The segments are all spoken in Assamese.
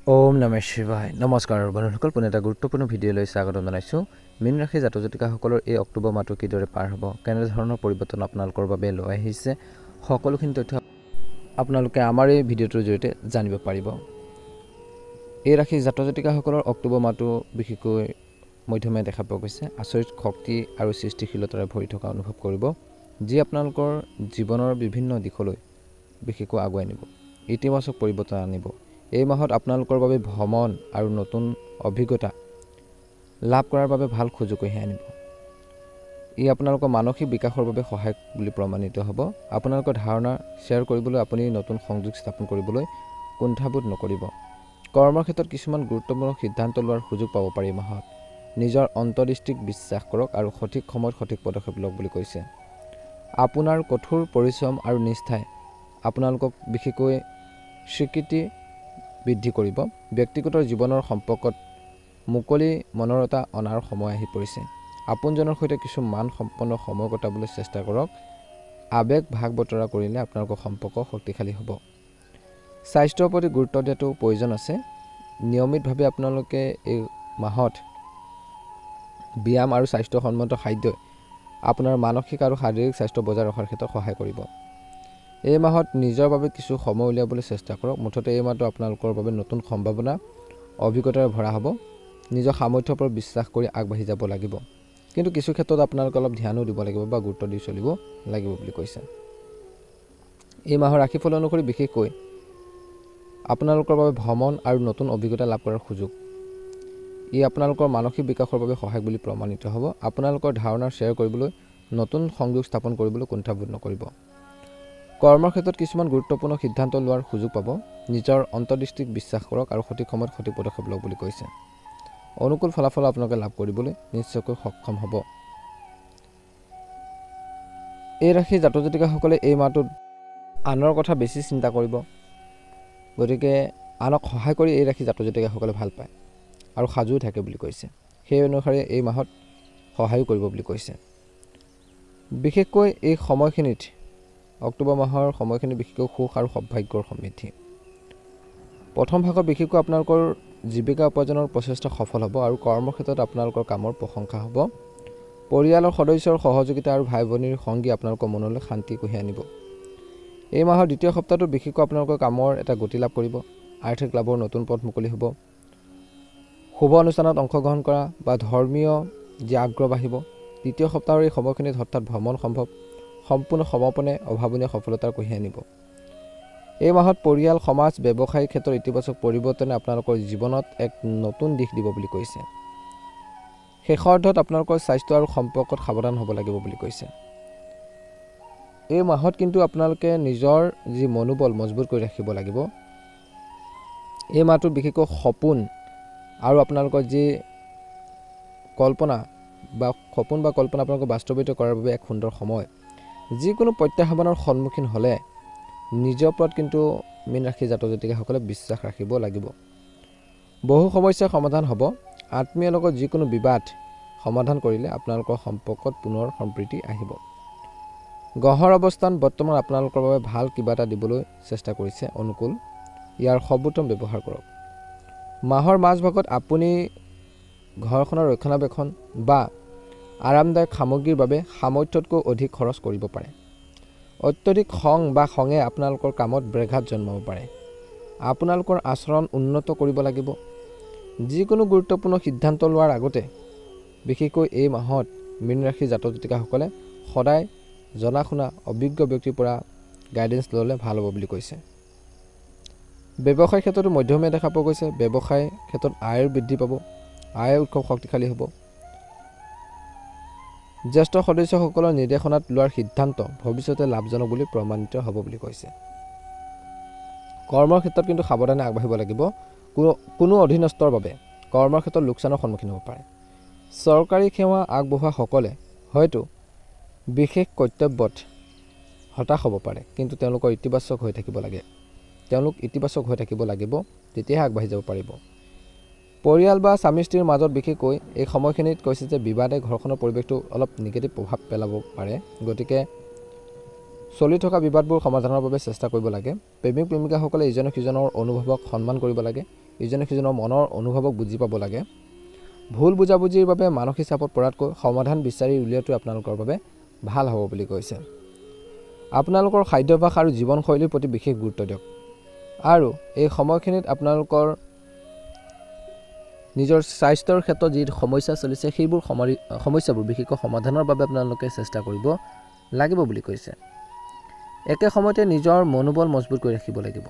ওম নমঃ শিৱায় নমস্কাৰ বন্ধুসকল পুনে এটা গুৰুত্বপূৰ্ণ ভিডিঅ'লৈ স্বাগতম জনাইছোঁ মীন ৰাশি জাতক জাতিকাসকলৰ এই অক্টোবৰ মাহটো কিদৰে পাৰ হ'ব কেনেধৰণৰ পৰিৱৰ্তন আপোনালোকৰ বাবে লৈ আহিছে সকলোখিনি তথ্য আপোনালোকে আমাৰ এই ভিডিঅ'টোৰ জৰিয়তে জানিব পাৰিব এই ৰাশি জাতক জাতিকাসকলৰ অক্টোবৰ মাহটো বিশেষকৈ মধ্যমীয়া দেখা পোৱা গৈছে আচৰিত শক্তি আৰু সৃষ্টিশীলতাৰে ভৰি থকা অনুভৱ কৰিব যি আপোনালোকৰ জীৱনৰ বিভিন্ন দিশলৈ বিশেষকৈ আগুৱাই নিব ইতিবাচক পৰিৱৰ্তন আনিব এই মাহত আপোনালোকৰ বাবে ভ্ৰমণ আৰু নতুন অভিজ্ঞতা লাভ কৰাৰ বাবে ভাল সুযোগ কঢ়িয়াই আনিব ই আপোনালোকৰ মানসিক বিকাশৰ বাবে সহায়ক বুলি প্ৰমাণিত হ'ব আপোনালোকৰ ধাৰণা শ্বেয়াৰ কৰিবলৈ আপুনি নতুন সংযোগ স্থাপন কৰিবলৈ কুণ্ঠাবোধ নকৰিব কৰ্মৰ ক্ষেত্ৰত কিছুমান গুৰুত্বপূৰ্ণ সিদ্ধান্ত লোৱাৰ সুযোগ পাব পাৰি মাহত নিজৰ অন্তৰ্দৃষ্টিক বিশ্বাস কৰক আৰু সঠিক সময়ত সঠিক পদক্ষেপ লওক বুলি কৈছে আপোনাৰ কঠোৰ পৰিশ্ৰম আৰু নিষ্ঠাই আপোনালোকক বিশেষকৈ স্বীকৃতি বৃদ্ধি কৰিব ব্যক্তিগত জীৱনৰ সম্পৰ্কত মুকলি মনৰতা অনাৰ সময় আহি পৰিছে আপোনজনৰ সৈতে কিছু মান সম্পন্ন সময় কটাবলৈ চেষ্টা কৰক আবেগ ভাগ বতৰা কৰিলে আপোনালোকৰ সম্পৰ্ক শক্তিশালী হ'ব স্বাস্থ্যৰ প্ৰতি গুৰুত্ব দিয়াটো প্ৰয়োজন আছে নিয়মিতভাৱে আপোনালোকে এই মাহত ব্যায়াম আৰু স্বাস্থ্যসন্মত খাদ্যই আপোনাৰ মানসিক আৰু শাৰীৰিক স্বাস্থ্য বজাই ৰখাৰ ক্ষেত্ৰত সহায় কৰিব এই মাহত নিজৰ বাবে কিছু সময় উলিয়াবলৈ চেষ্টা কৰক মুঠতে এই মাহটো আপোনালোকৰ বাবে নতুন সম্ভাৱনা অভিজ্ঞতাৰে ভৰা হ'ব নিজৰ সামৰ্থ্যৰ ওপৰত বিশ্বাস কৰি আগবাঢ়ি যাব লাগিব কিন্তু কিছু ক্ষেত্ৰত আপোনালোকে অলপ ধ্যানো দিব লাগিব বা গুৰুত্ব দি চলিব লাগিব বুলি কৈছে এই মাহৰ ৰাশিফল অনুসৰি বিশেষকৈ আপোনালোকৰ বাবে ভ্ৰমণ আৰু নতুন অভিজ্ঞতা লাভ কৰাৰ সুযোগ ই আপোনালোকৰ মানসিক বিকাশৰ বাবে সহায়ক বুলি প্ৰমাণিত হ'ব আপোনালোকৰ ধাৰণা শ্বেয়াৰ কৰিবলৈ নতুন সংযোগ স্থাপন কৰিবলৈ কুণ্ঠাবোধ নকৰিব কৰ্মৰ ক্ষেত্ৰত কিছুমান গুৰুত্বপূৰ্ণ সিদ্ধান্ত লোৱাৰ সুযোগ পাব নিজৰ অন্তৰ্দৃষ্টিক বিশ্বাস কৰক আৰু সঠিক সময়ত সঠিক পদক্ষেপ লওক বুলি কৈছে অনুকূল ফলাফল আপোনালোকে লাভ কৰিবলৈ নিশ্চয়কৈ সক্ষম হ'ব এই ৰাশি জাতক জাতিকাসকলে এই মাহটোত আনৰ কথা বেছি চিন্তা কৰিব গতিকে আনক সহায় কৰি এই ৰাশি জাতক জাতিকাসকলে ভাল পায় আৰু সাজু থাকে বুলি কৈছে সেই অনুসাৰে এই মাহত সহায় কৰিব বুলি কৈছে বিশেষকৈ এই সময়খিনিত অক্টোবৰ মাহৰ সময়খিনি বিশেষকৈ সুখ আৰু সৌভাগ্যৰ সমৃদ্ধি প্ৰথম ভাগত বিশেষকৈ আপোনালোকৰ জীৱিকা উপাৰ্জনৰ প্ৰচেষ্টা সফল হ'ব আৰু কৰ্মৰ ক্ষেত্ৰত আপোনালোকৰ কামৰ প্ৰশংসা হ'ব পৰিয়ালৰ সদস্যৰ সহযোগিতা আৰু ভাই ভনীৰ সংগী আপোনালোকৰ মনলৈ শান্তি কঢ়িয়াই আনিব এই মাহৰ দ্বিতীয় সপ্তাহটো বিশেষকৈ আপোনালোকৰ কামৰ এটা গতি লাভ কৰিব আৰ্থিক লাভৰ নতুন পথ মুকলি হ'ব শুভ অনুষ্ঠানত অংশগ্ৰহণ কৰা বা ধৰ্মীয় যি আগ্ৰহ বাঢ়িব তৃতীয় সপ্তাহৰ এই সময়খিনিত হঠাৎ ভ্ৰমণ সম্ভৱ সম্পূৰ্ণ সমৰ্পণে অভাৱনীয় সফলতাৰ কঢ়িয়াই আনিব এই মাহত পৰিয়াল সমাজ ব্যৱসায়িক ক্ষেত্ৰত ইতিবাচক পৰিৱৰ্তনে আপোনালোকৰ জীৱনত এক নতুন দিশ দিব বুলি কৈছে শেষৰ অৰ্ধত আপোনালোকৰ স্বাস্থ্য আৰু সম্পৰ্কত সাৱধান হ'ব লাগিব বুলি কৈছে এই মাহত কিন্তু আপোনালোকে নিজৰ যি মনোবল মজবুত কৰি ৰাখিব লাগিব এই মাহটোত বিশেষকৈ সপোন আৰু আপোনালোকৰ যি কল্পনা আপোনালোকৰ বাস্তৱায়িত কৰাৰ বাবে এক সুন্দৰ সময় যিকোনো প্ৰত্যাহ্বানৰ সন্মুখীন হ'লে নিজৰ ওপৰত কিন্তু মীন ৰাশি জাতক জাতিকাসকলে বিশ্বাস ৰাখিব লাগিব বহু সমস্যাৰ সমাধান হ'ব আত্মীয়ৰ লগত যিকোনো বিবাদ সমাধান কৰিলে আপোনালোকৰ সম্পৰ্কত পুনৰ সম্প্ৰীতি আহিব গ্ৰহৰ অৱস্থান বৰ্তমান আপোনালোকৰ বাবে ভাল কিবা এটা দিবলৈ চেষ্টা কৰিছে অনুকূল ইয়াৰ সৰ্বোত্তম ব্যৱহাৰ কৰক মাহৰ মাজভাগত আপুনি ঘৰখনৰ ৰক্ষণাবেক্ষণ বা আৰামদায়ক সামগ্ৰীৰ বাবে সামৰ্থ্যতকৈ অধিক খৰচ কৰিব পাৰে অত্যধিক খঙে আপোনালোকৰ কামত ব্যাঘাত জন্মাব পাৰে আপোনালোকৰ আচৰণ উন্নত কৰিব লাগিব যিকোনো গুৰুত্বপূৰ্ণ সিদ্ধান্ত লোৱাৰ আগতে বিশেষকৈ এই মাহত মীন ৰাশি জাতক জাতিকাসকলে সদায় জনা শুনা অভিজ্ঞ ব্যক্তিৰ পৰা গাইডেন্স ল'লে ভাল হ'ব বুলি কৈছে ব্যৱসায় ক্ষেত্ৰতো মধ্যমীয়া দেখা পোৱা গৈছে ব্যৱসায় ক্ষেত্ৰত আয়ৰ বৃদ্ধি পাব আয়ৰ উৎস শক্তিশালী হ'ব জ্যেষ্ঠ সদস্যসকলৰ নিৰ্দেশনাত লোৱাৰ সিদ্ধান্ত ভৱিষ্যতে লাভজনক বুলি প্ৰমাণিত হ'ব বুলি কৈছে কৰ্মৰ ক্ষেত্ৰত কিন্তু সাৱধানে আগবাঢ়িব লাগিব কোনো অধীনস্থৰ বাবে কৰ্মৰ ক্ষেত্ৰত লোকচানৰ সন্মুখীন হ'ব পাৰে চৰকাৰী সেৱা আগবঢ়োৱাসকলে হয়তো বিশেষ কৰ্তব্যত হতাশ হ'ব পাৰে কিন্তু তেওঁলোক ইতিবাচক হৈ থাকিব লাগিব তেতিয়াহে আগবাঢ়ি যাব পাৰিব পৰিয়াল বা স্বামী স্ত্ৰীৰ মাজত বিশেষকৈ এই সময়খিনিত কৈছে যে বিবাদে ঘৰখনৰ পৰিৱেশটো অলপ নিগেটিভ প্ৰভাৱ পেলাব পাৰে গতিকে চলি থকা বিবাদবোৰ সমাধানৰ বাবে চেষ্টা কৰিব লাগে প্ৰেমিক প্ৰেমিকাসকলে ইজনে সিজনৰ অনুভৱক সন্মান কৰিব লাগে ইজনে সিজনৰ মনৰ অনুভৱক বুজি পাব লাগে। ভুল বুজাবুজিৰ বাবে মানসিক চাপত পৰাতকৈ সমাধান বিচাৰি উলিওৱাটো আপোনালোকৰ বাবে ভাল হ'ব বুলি কৈছে। আপোনালোকৰ খাদ্যাভ্যাস আৰু জীৱনশৈলীৰ প্ৰতি বিশেষ গুৰুত্ব দিয়ক আৰু এই সময়খিনিত আপোনালোকৰ নিজৰ স্বাস্থ্যৰ ক্ষেত্ৰত যি সমস্যা চলিছে সেইবোৰ সমস্যাবোৰ বিশেষকৈ সমাধানৰ বাবে আপোনালোকে চেষ্টা কৰিব লাগিব বুলি কৈছে। একে সময়তে নিজৰ মনোবল মজবুত কৰি ৰাখিব লাগিব।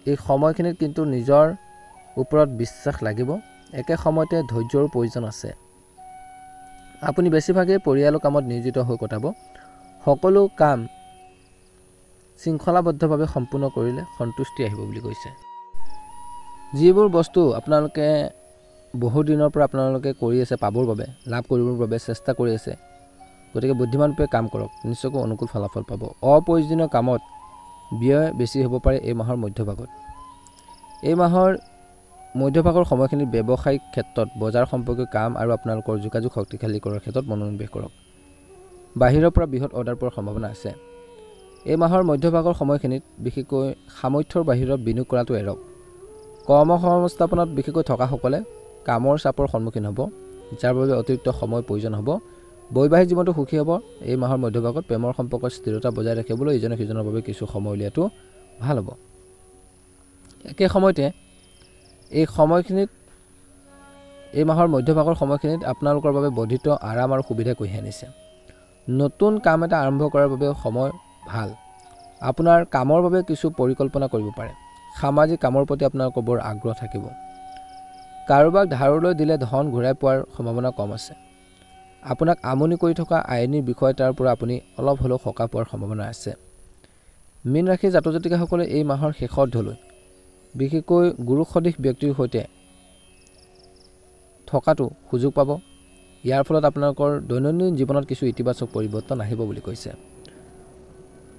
এই সময়খিনিত কিন্তু নিজৰ ওপৰত বিশ্বাস লাগিব। একে সময়তে ধৈৰ্যৰ প্ৰয়োজন আছে। আপুনি বেছিভাগেই পৰিয়ালৰ কামত নিয়োজিত হৈ কটাব। সকলো কাম শৃংখলাবদ্ধভাৱে সম্পূৰ্ণ কৰিলে সন্তুষ্টি আহিব বুলি কৈছে। যিবোৰ বস্তু আপোনালোকে বহু দিনৰ পৰা আপোনালোকে কৰি আছে পাবৰ বাবে, লাভ কৰিবৰ বাবে চেষ্টা কৰি আছে, গতিকে বুদ্ধিমানভাৱে কাম কৰক, নিশ্চয়কৈ অনুকূল ফলাফল পাব। অপ্ৰয়োজনীয় কামত ব্যয় বেছি হ'ব পাৰে এই মাহৰ মধ্যভাগত। এই মাহৰ মধ্যভাগৰ সময়খিনিত ব্যৱসায়িক ক্ষেত্ৰত বজাৰ সম্পৰ্কীয় কাম আৰু আপোনালোকৰ যোগাযোগ শক্তিশালী কৰাৰ ক্ষেত্ৰত মনোনিৱেশ কৰক। বাহিৰৰ পৰা বৃহৎ অৰ্ডাৰ পোৱাৰ সম্ভাৱনা আছে। এই মাহৰ মধ্যভাগৰ সময়খিনিত বিশেষকৈ সামৰ্থ্যৰ বাহিৰত বিনিয়োগ কৰাটো এৰক। কৰ্মসংস্থাপনত বিশেষকৈ থকাসকলে কামৰ চাপৰ সন্মুখীন হ'ব, যাৰ বাবে অতিৰিক্ত সময় প্ৰয়োজন হ'ব। বৈবাহিক জীৱনটো সুখী হ'ব। এই মাহৰ মধ্যভাগত প্ৰেমৰ সম্পৰ্কত স্থিৰতা বজাই ৰাখিবলৈ ইজনে সিজনৰ বাবে কিছু সময় উলিওৱাটো ভাল হ'ব। একে সময়তে এই মাহৰ মধ্যভাগৰ সময়খিনিত আপোনালোকৰ বাবে বৰ্ধিত আৰাম আৰু সুবিধা কঢ়িয়াই আনিছে। নতুন কাম এটা আৰম্ভ কৰাৰ বাবে সময় ভাল। আপোনাৰ কামৰ বাবে কিছু পৰিকল্পনা কৰিব পাৰে। সামাজিক কামৰ প্ৰতি আপোনালোকৰ বৰ আগ্ৰহ থাকিব। কাৰোবাক ধাৰলৈ দিলে ধন ঘূৰাই পোৱাৰ সম্ভাৱনা কম আছে। আপোনাক আমনি কৰি থকা আইনী বিষয় এটাৰ পৰা আপুনি অলপ হ'লেও সকাহ পোৱাৰ সম্ভাৱনা আছে। মীন ৰাশিৰ জাতক জাতিকাসকলে এই মাহৰ শেষৰধলৈ বিশেষকৈ গুৰু সদৃশ ব্যক্তিৰ সৈতে থকাটো সুযোগ পাব। ইয়াৰ ফলত আপোনালোকৰ দৈনন্দিন জীৱনত কিছু ইতিবাচক পৰিৱৰ্তন আহিব বুলি কৈছে।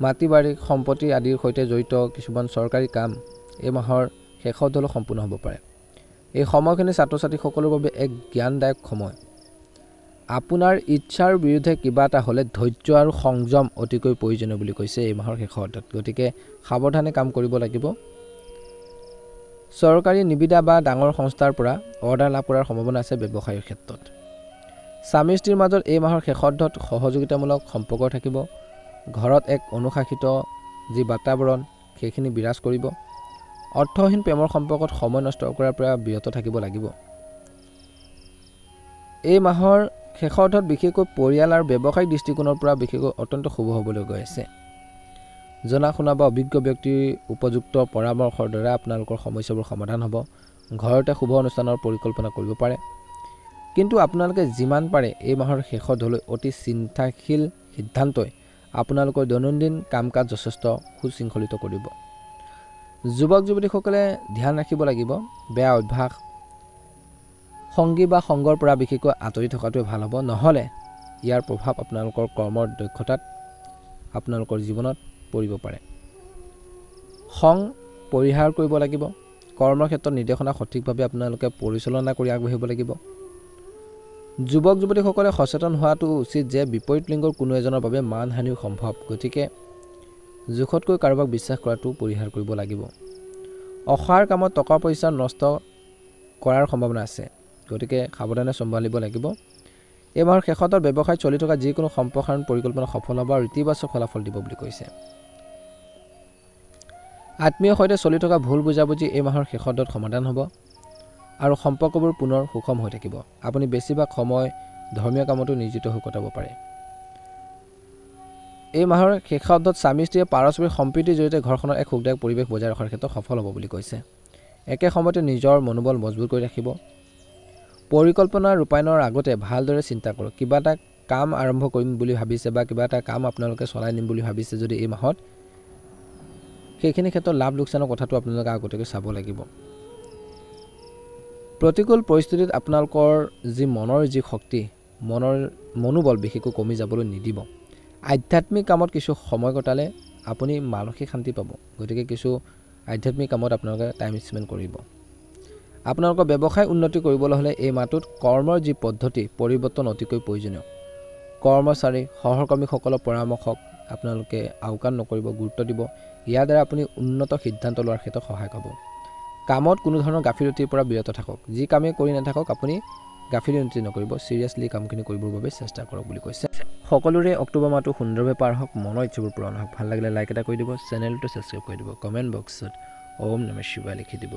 মাটি বাৰী সম্পত্তি আদিৰ সৈতে জড়িত কিছুমান চৰকাৰী কাম এই মাহৰ শেষৰধলৈ সম্পূৰ্ণ হ'ব পাৰে। এই সময়খিনি ছাত্ৰ ছাত্ৰীসকলৰ বাবে এক জ্ঞানদায়ক সময়। আপোনাৰ ইচ্ছাৰ বিৰুদ্ধে কিবা এটা হ'লে ধৈৰ্য আৰু সংযম অতিকৈ প্ৰয়োজনীয় বুলি কৈছে এই মাহৰ শেষৰধত। গতিকে সাৱধানে কাম কৰিব লাগিব। চৰকাৰী নিবিদা বা ডাঙৰ সংস্থাৰ পৰা অৰ্ডাৰ লাভ কৰাৰ সম্ভাৱনা আছে ব্যৱসায়ৰ ক্ষেত্ৰত। স্বামী স্ত্ৰীৰ মাজত এই মাহৰ শেষৰধত সহযোগিতামূলক সম্পৰ্ক থাকিব। ঘৰত এক অনুশাসিত যি বাতাবৰণ সেইখিনি বিৰাজ কৰিব। অৰ্থহীন প্ৰেমৰ সম্পৰ্কত সময় নষ্ট কৰাৰ পৰা বিৰত থাকিব লাগিব। এই মাহৰ শেষৰধত বিশেষকৈ পৰিয়াল আৰু ব্যৱসায়িক দৃষ্টিকোণৰ পৰা বিশেষকৈ অত্যন্ত শুভ হ'বলৈ গৈ আছে। জনা শুনা বা অভিজ্ঞ ব্যক্তিৰ উপযুক্ত পৰামৰ্শৰ দ্বাৰা আপোনালোকৰ সমস্যাবোৰ সমাধান হ'ব। ঘৰতে শুভ অনুষ্ঠানৰ পৰিকল্পনা কৰিব পাৰে। কিন্তু আপোনালোকে যিমান পাৰে এই মাহৰ শেষৰধলৈ অতি চিন্তাশীল সিদ্ধান্তই আপোনালোকৰ দৈনন্দিন কাম কাজ যথেষ্ট সুশৃংখলিত কৰিব। যুৱক যুৱতীসকলে ধ্যান ৰাখিব লাগিব। বেয়া অভ্যাস সংগী বা সংগৰ পৰা বিশেষকৈ আঁতৰি থকাটোৱে ভাল হ'ব। নহ'লে ইয়াৰ প্ৰভাৱ আপোনালোকৰ কৰ্মৰ দক্ষতাত আপোনালোকৰ জীৱনত পৰিব পাৰে। খং পৰিহাৰ কৰিব লাগিব। কৰ্মৰ ক্ষেত্ৰত নিৰ্দেশনা সঠিকভাৱে আপোনালোকে পৰিচালনা কৰি আগবাঢ়িব লাগিব। যুৱক যুৱতীসকলে সচেতন হোৱাটো উচিত যে বিপৰীত লিংগৰ কোনো এজনৰ বাবে মানহানিও সম্ভৱ। গতিকে জোখতকৈ কাৰোবাক বিশ্বাস কৰাটো পৰিহাৰ কৰিব লাগিব। অসাৰ কামত টকা পইচা নষ্ট কৰাৰ সম্ভাৱনা আছে। গতিকে সাৱধানে চম্ভালিব লাগিব। এই মাহৰ শেষত ব্যৱসায়ত চলি থকা যিকোনো সম্প্ৰসাৰণ পৰিকল্পনা সফল হ'ব আৰু ইতিবাচক ফলাফল দিব বুলি কৈছে। আত্মীয়ৰ সৈতে চলি থকা ভুল বুজাবুজি এই মাহৰ শেষত সমাধান হ'ব আৰু সম্পৰ্কবোৰ পুনৰ সুষম হৈ থাকিব। আপুনি বেছিভাগ সময় ধৰ্মীয় কামতো নিয়োজিত হৈ কটাব পাৰে। এই মাহৰ শেষত স্বামী স্ত্ৰীয়ে পাৰস্পৰিক সম্প্ৰীতিৰ জৰিয়তে ঘৰখনত এক সুখদায়ক পৰিৱেশ বজাই ৰখাৰ ক্ষেত্ৰত সফল হ'ব বুলি কৈছে। একে সময়তে নিজৰ মনোবল মজবুত কৰি ৰাখিব। পৰিকল্পনা ৰূপায়ণৰ আগতে ভালদৰে চিন্তা কৰক। কিবা এটা কাম আৰম্ভ কৰিম বুলি ভাবিছে বা কিবা এটা কাম আপোনালোকে চলাই নিম বুলি ভাবিছে যদি এই মাহত, সেইখিনি ক্ষেত্ৰত লাভ লোকচানৰ কথাটো আপোনালোকে আগতীয়াকৈ চাব লাগিব। প্ৰতিকূল পৰিস্থিতিত আপোনালোকৰ যি মনৰ যি শক্তি, মনোবল বিশেষকৈ কমি যাবলৈ নিদিব। আধ্যাত্মিক কামত কিছু সময় কটালে আপুনি মানসিক শান্তি পাব। গতিকে কিছু আধ্যাত্মিক কামত আপোনালোকে টাইম স্পেণ্ড কৰিব। আপোনালোকৰ ব্যৱসায় উন্নতি কৰিবলৈ হ'লে এই মাহটোত কৰ্মৰ যি পদ্ধতি পৰিৱৰ্তন অতিকৈ প্ৰয়োজনীয়। কৰ্মচাৰী সহকৰ্মীসকলৰ পৰামৰ্শক আপোনালোকে আওকাণ নকৰিব, গুৰুত্ব দিব। ইয়াৰ দ্বাৰা আপুনি উন্নত সিদ্ধান্ত লোৱাৰ ক্ষেত্ৰত সহায় পাব। কামত কোনো ধৰণৰ গাফিলতিৰ পৰা বিৰত থাকক। যি কামেই কৰি নাথাকক আপুনি গাফিলতি নকৰিব, চিৰিয়াছলি কামখিনি কৰিবৰ বাবে চেষ্টা কৰক বুলি কৈছে। সকলোৰে অক্টোবৰ মাহটো সুন্দৰভাৱে পাৰ হওক, মনৰ ইচ্ছাবোৰ পূৰণ হওক। ভাল লাগিলে লাইক এটা কৰি দিব, চেনেলটো ছাবস্ক্ৰাইব কৰি দিব, কমেণ্ট বক্সত ওম নমঃ শিৱায় লিখি দিব।